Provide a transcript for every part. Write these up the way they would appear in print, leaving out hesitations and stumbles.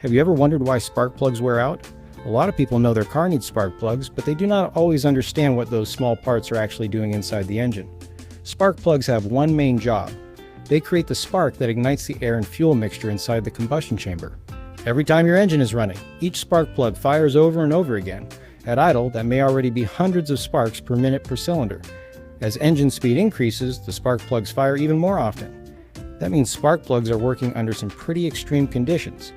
Have you ever wondered why spark plugs wear out? A lot of people know their car needs spark plugs, but they do not always understand what those small parts are actually doing inside the engine. Spark plugs have one main job. They create the spark that ignites the air and fuel mixture inside the combustion chamber. Every time your engine is running, each spark plug fires over and over again. At idle, that may already be hundreds of sparks per minute per cylinder. As engine speed increases, the spark plugs fire even more often. That means spark plugs are working under some pretty extreme conditions.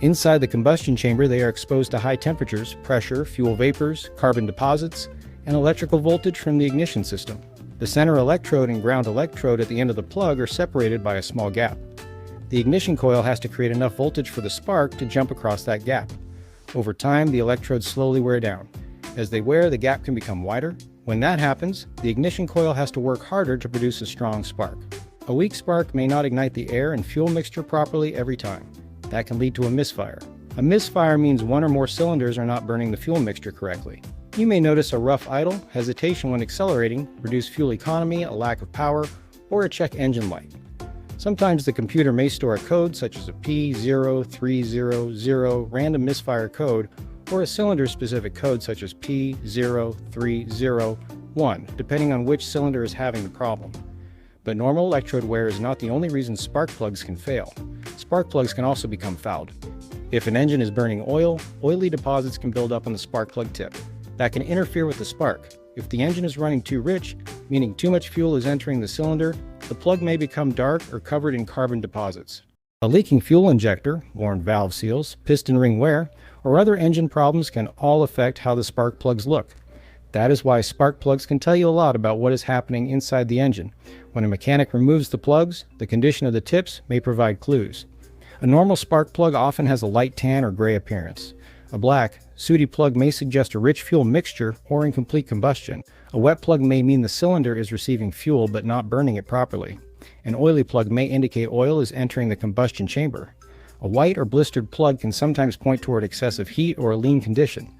Inside the combustion chamber, they are exposed to high temperatures, pressure, fuel vapors, carbon deposits, and electrical voltage from the ignition system. The center electrode and ground electrode at the end of the plug are separated by a small gap. The ignition coil has to create enough voltage for the spark to jump across that gap. Over time, the electrodes slowly wear down. As they wear, the gap can become wider. When that happens, the ignition coil has to work harder to produce a strong spark. A weak spark may not ignite the air and fuel mixture properly every time. That can lead to a misfire. A misfire means one or more cylinders are not burning the fuel mixture correctly. You may notice a rough idle, hesitation when accelerating, reduced fuel economy, a lack of power, or a check engine light. Sometimes the computer may store a code such as a P0300 random misfire code, or a cylinder-specific code such as P0301, depending on which cylinder is having the problem. But normal electrode wear is not the only reason spark plugs can fail. Spark plugs can also become fouled. If an engine is burning oil, oily deposits can build up on the spark plug tip. That can interfere with the spark. If the engine is running too rich, meaning too much fuel is entering the cylinder, the plug may become dark or covered in carbon deposits. A leaking fuel injector, worn valve seals, piston ring wear, or other engine problems can all affect how the spark plugs look. That is why spark plugs can tell you a lot about what is happening inside the engine. When a mechanic removes the plugs, the condition of the tips may provide clues. A normal spark plug often has a light tan or gray appearance. A black, sooty plug may suggest a rich fuel mixture or incomplete combustion. A wet plug may mean the cylinder is receiving fuel but not burning it properly. An oily plug may indicate oil is entering the combustion chamber. A white or blistered plug can sometimes point toward excessive heat or a lean condition.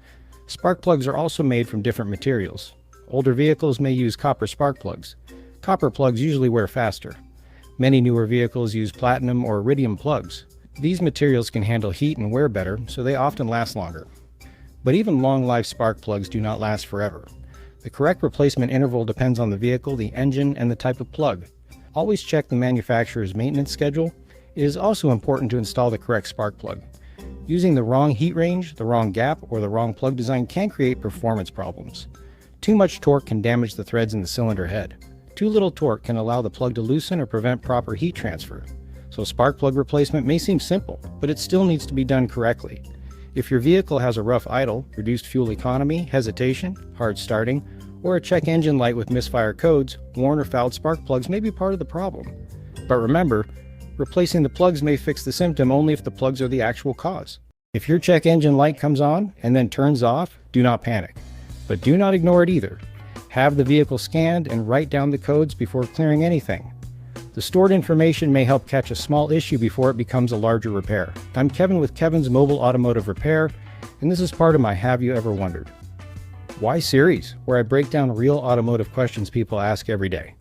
Spark plugs are also made from different materials. Older vehicles may use copper spark plugs. Copper plugs usually wear faster. Many newer vehicles use platinum or iridium plugs. These materials can handle heat and wear better, so they often last longer. But even long-life spark plugs do not last forever. The correct replacement interval depends on the vehicle, the engine, and the type of plug. Always check the manufacturer's maintenance schedule. It is also important to install the correct spark plug. Using the wrong heat range, the wrong gap, or the wrong plug design can create performance problems. Too much torque can damage the threads in the cylinder head. Too little torque can allow the plug to loosen or prevent proper heat transfer. So spark plug replacement may seem simple, but it still needs to be done correctly. If your vehicle has a rough idle, reduced fuel economy, hesitation, hard starting, or a check engine light with misfire codes, worn or fouled spark plugs may be part of the problem. But remember, replacing the plugs may fix the symptom only if the plugs are the actual cause. If your check engine light comes on and then turns off, do not panic. But do not ignore it either. Have the vehicle scanned and write down the codes before clearing anything. The stored information may help catch a small issue before it becomes a larger repair. I'm Kevin with Kevin's Mobile Automotive Repair, and this is part of my Have You Ever Wondered? Why series, where I break down real automotive questions people ask every day.